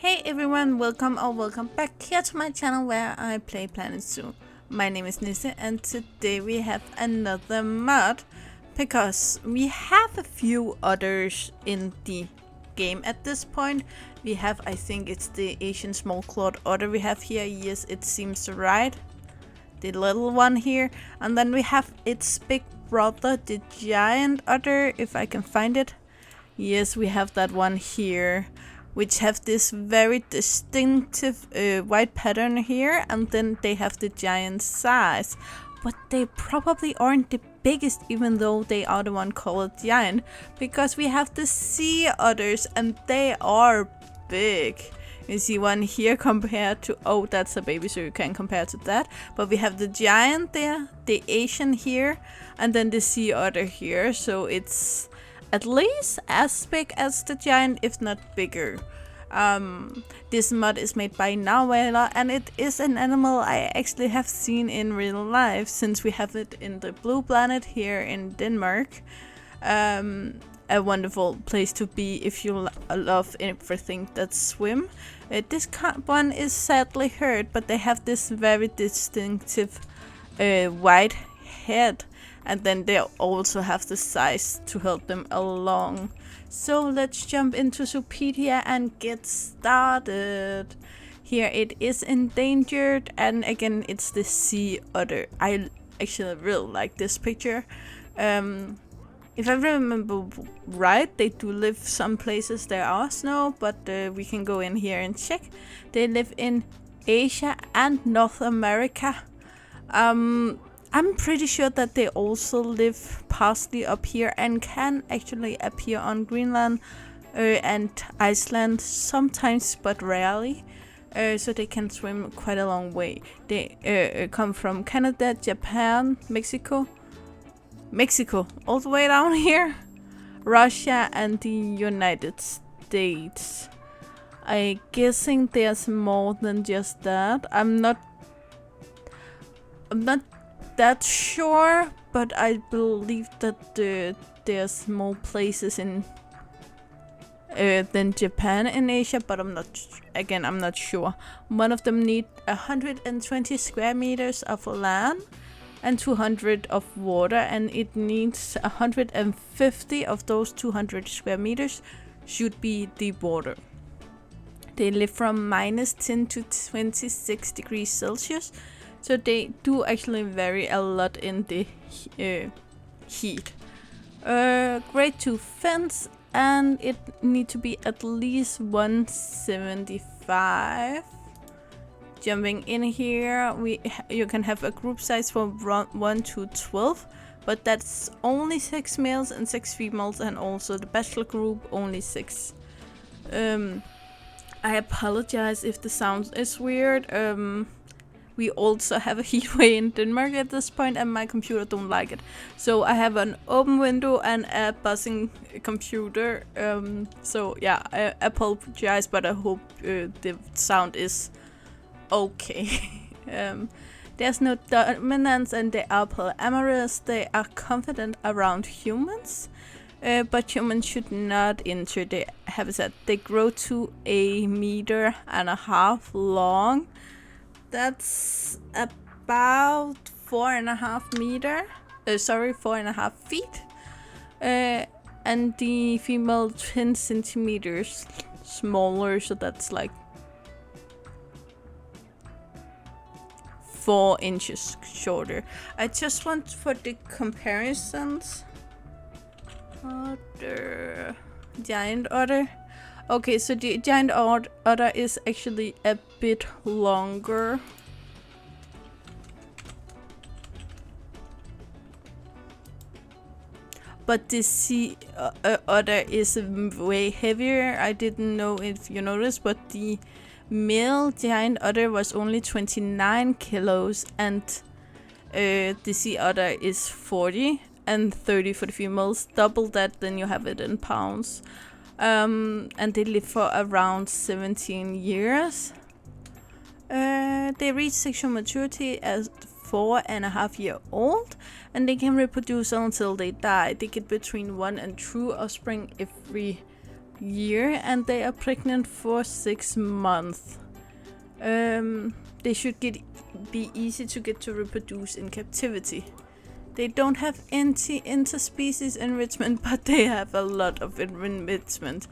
Hey everyone, welcome back here to my channel where I play Planet Zoo. My name is Nisse and today we have another mod because we have a few others in the game at this point. We have, I think it's the Asian small clawed otter we have here. Yes, it seems right. The little one here. And then we have its big brother, the giant otter, if I can find it. Yes, we have that one here, which have this very distinctive white pattern here, and then they have the giant size. But they probably aren't the biggest, even though they are the one called giant, because we have the sea otters and they are big. You see one here compared to, oh, that's a baby, so you can compare to that. But we have the giant there, the Asian here, and then the sea otter here. So it's at least as big as the giant, if not bigger. This mod is made by Narwhaler, and it is an animal I actually have seen in real life, since we have it in the Blue Planet here in Denmark. A wonderful place to be if you love everything that swim. This one is sadly hurt, but they have this very distinctive white head, and then they also have the size to help them along. So let's jump into Zoopedia and get started. Here it is endangered, and again it's the sea otter. I actually really like this picture. If I remember right, they do live some places there are snow, but we can go in here and check. They live in Asia and North America. I'm pretty sure that they also live partially up here and can actually appear on Greenland and Iceland sometimes, but rarely. So they can swim quite a long way. They come from Canada, Japan, Mexico, all the way down here, Russia and the United States. I'm guessing there's more than just that. I'm not that sure, but I believe that there's more places in than Japan in Asia, but I'm not sure. One of them need 120 square meters of land and 200 of water, and it needs 150 of those 200 square meters should be the water. They live from -10 to 26 degrees Celsius, so they do actually vary a lot in the heat. Grade 2 fence, and it need to be at least 175. Jumping in here, you can have a group size from 1 to 12, but that's only 6 males and 6 females, and also the bachelor group only 6. I apologize if the sound is weird. We also have a heat wave in Denmark at this point, and my computer don't like it. So I have an open window and a buzzing computer. So yeah, I apologize, but I hope the sound is okay. There's no dominance, and they are polyamorous. They are confident around humans, but humans should not enter the habitat. They grow to 1.5 meters long. That's about 4.5 meters. 4.5 feet. And the female 10 centimeters smaller, so that's like 4 inches shorter. I just want for the comparisons. Otter, giant otter. Okay, so the giant otter is actually a bit longer. But the sea otter is way heavier. I didn't know if you noticed, but the male giant otter was only 29 kilos, and the sea otter is 40, and 30 for the females. Double that, then you have it in pounds. And they live for around 17 years. They reach sexual maturity as 4.5 years old, and they can reproduce until they die. They get between 1 and 2 offspring every year, and they are pregnant for 6 months. They should be easy to get to reproduce in captivity. They don't have any interspecies enrichment, but they have a lot of enrichment.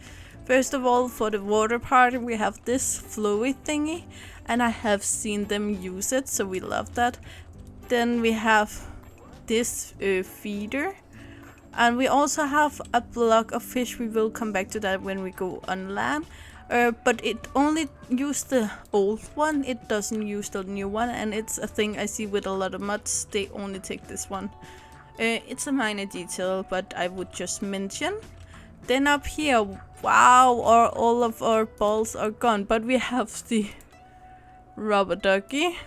First of all, for the water part, we have this flowy thingy, and I have seen them use it, so we love that. Then we have this feeder, and we also have a block of fish. We will come back to that when we go on land. But it only uses the old one, it doesn't use the new one, and it's a thing I see with a lot of mods, they only take this one. It's a minor detail, but I would just mention. Then up here, wow, all of our balls are gone, but we have the rubber ducky,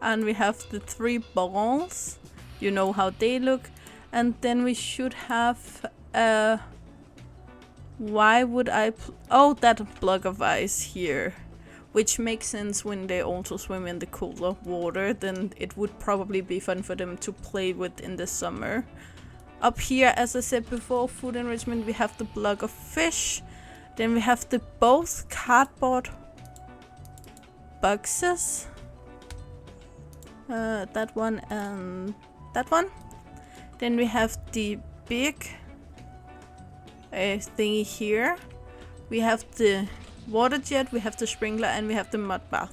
and we have the 3 balls, you know how they look, and then we should have why would I oh, that block of ice here, which makes sense when they also swim in the cooler water, then it would probably be fun for them to play with in the summer. Up here, as I said before, food enrichment, we have the block of fish, then we have the both cardboard boxes, that one and that one. Then we have the big thingy here. We have the water jet, we have the sprinkler, and we have the mud bath.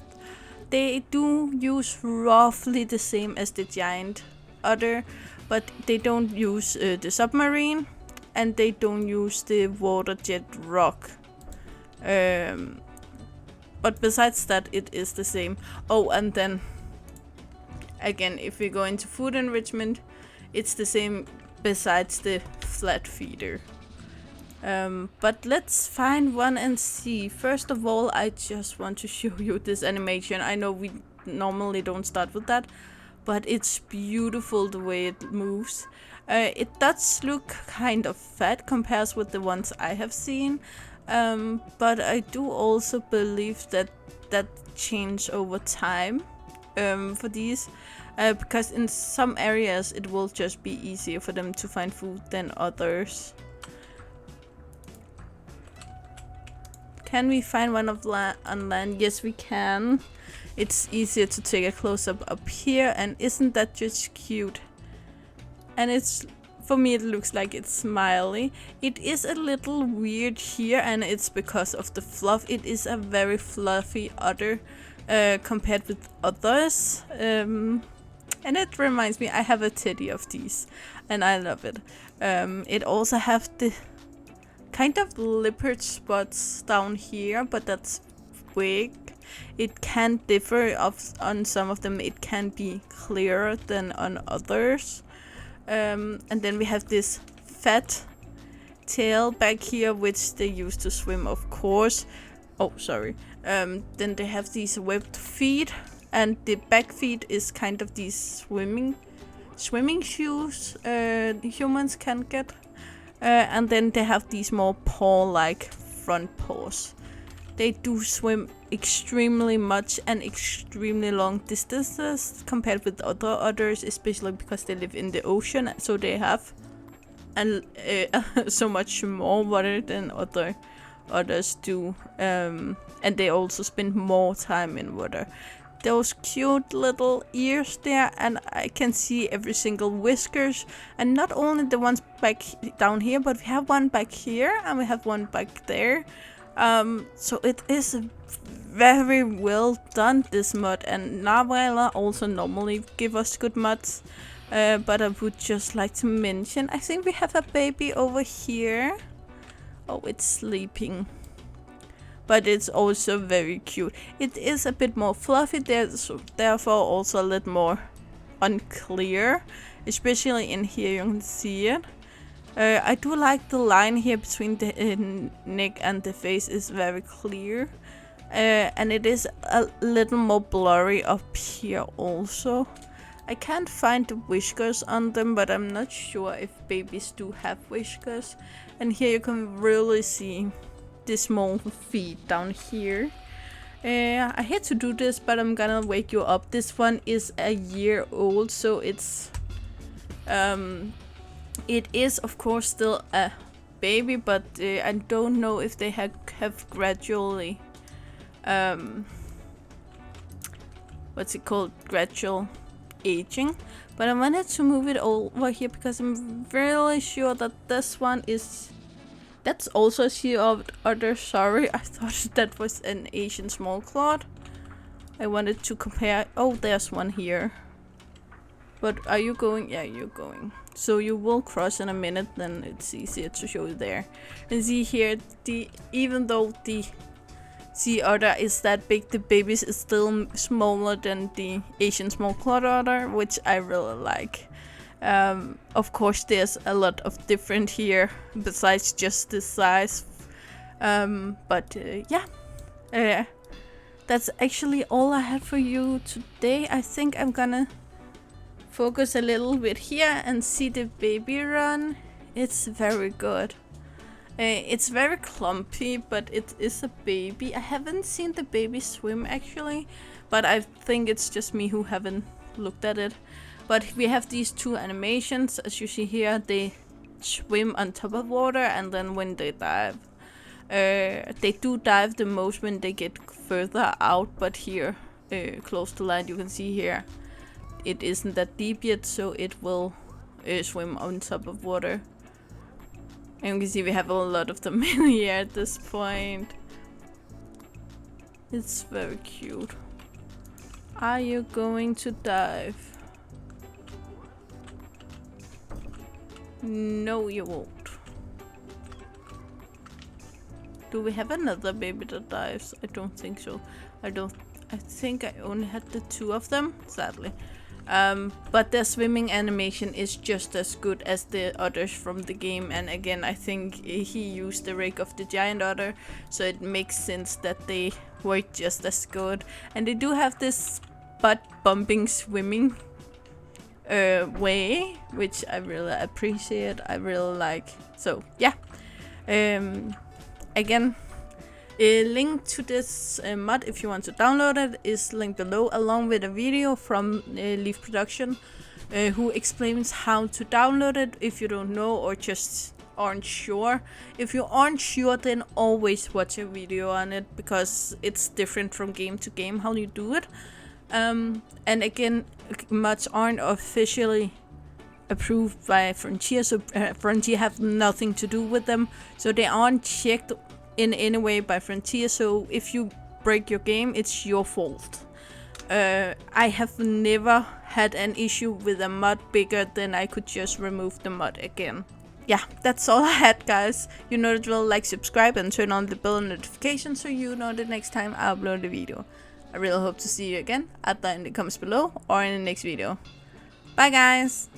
They do use roughly the same as the giant otter, but they don't use the submarine, and they don't use the water jet rock. But besides that, it is the same. Oh, and then again, if we go into food enrichment, it's the same besides the flat feeder. But let's find one and see. First of all, I just want to show you this animation. I know we normally don't start with that, but it's beautiful the way it moves. It does look kind of fat compared with the ones I have seen, but I do also believe that change over time for these, because in some areas it will just be easier for them to find food than others. Can we find one on land? Yes, we can. It's easier to take a close-up up here, and isn't that just cute? And it's, for me, it looks like it's smiley. It is a little weird here, and it's because of the fluff. It is a very fluffy otter compared with others. And it reminds me, I have a teddy of these, and I love it. It also have the kind of leopard spots down here, but that's wig. It can differ on some of them. It can be clearer than on others. And then we have this fat tail back here, which they use to swim, of course. Oh, sorry. Then they have these webbed feet, and the back feet is kind of these swimming shoes humans can get. And then they have these more paw-like front paws. They do swim extremely much and extremely long distances compared with other otters, especially because they live in the ocean, so they have so much more water than other otters do, and they also spend more time in water. Those cute little ears there, and I can see every single whiskers, and not only the ones back down here, but we have one back here and we have one back there. So it is very well done, this mod, and Narwhaler also normally give us good mods, but I would just like to mention, I think we have a baby over here. Oh, it's sleeping. But it's also very cute. It is a bit more fluffy there, so therefore also a little more unclear, especially in here you can see it. I do like the line here between the neck and the face is very clear, and it is a little more blurry up here also. I can't find the whiskers on them, but I'm not sure if babies do have whiskers. And here you can really see the small feet down here. I hate to do this, but I'm gonna wake you up. This one is a year old, so it is of course still a baby, but I don't know if they have gradually what's it called, gradual aging. But I wanted to move it over here because I'm really sure that this one is, that's also a Sea Otter. Sorry, I thought that was an Asian small clawed. I wanted to compare. Oh, there's one here. But are you going? Yeah, you're going. So you will cross in a minute, then it's easier to show you there. And see here, even though the Sea Otter is that big, the babies is still smaller than the Asian small clawed otter, which I really like. Of course, there's a lot of different here besides just the size. Yeah, that's actually all I had for you today. I think I'm gonna focus a little bit here and see the baby run. It's very good. It's very clumpy, but it is a baby. I haven't seen the baby swim actually, but I think it's just me who haven't looked at it. But we have these two animations. As you see here, they swim on top of water, and then when they dive, they do dive the most when they get further out, but here close to land you can see here it isn't that deep yet, so it will swim on top of water. And you can see we have a lot of them in here at this point. It's very cute. Are you going to dive? No, you won't. Do we have another baby that dives? I don't think so. I think I only had the two of them, sadly. But their swimming animation is just as good as the otters from the game, and again I think he used the rig of the giant otter, so it makes sense that they were just as good. And they do have this butt bumping swimming way, which I really appreciate, I really like. So yeah, again, a link to this mod if you want to download it is linked below, along with a video from Leaf Production who explains how to download it if you don't know or just aren't sure. If you aren't sure, then always watch a video on it, because it's different from game to game how you do it. And again, mods aren't officially approved by Frontier, so Frontier have nothing to do with them, so they aren't checked in any way by Frontier. So if you break your game, it's your fault. I have never had an issue with a mod bigger than I could just remove the mod again. Yeah, that's all I had, guys. You know the drill. Like, subscribe, and turn on the bell notification so you know the next time I upload a video. I really hope to see you again either in the comments below or in the next video. Bye, guys.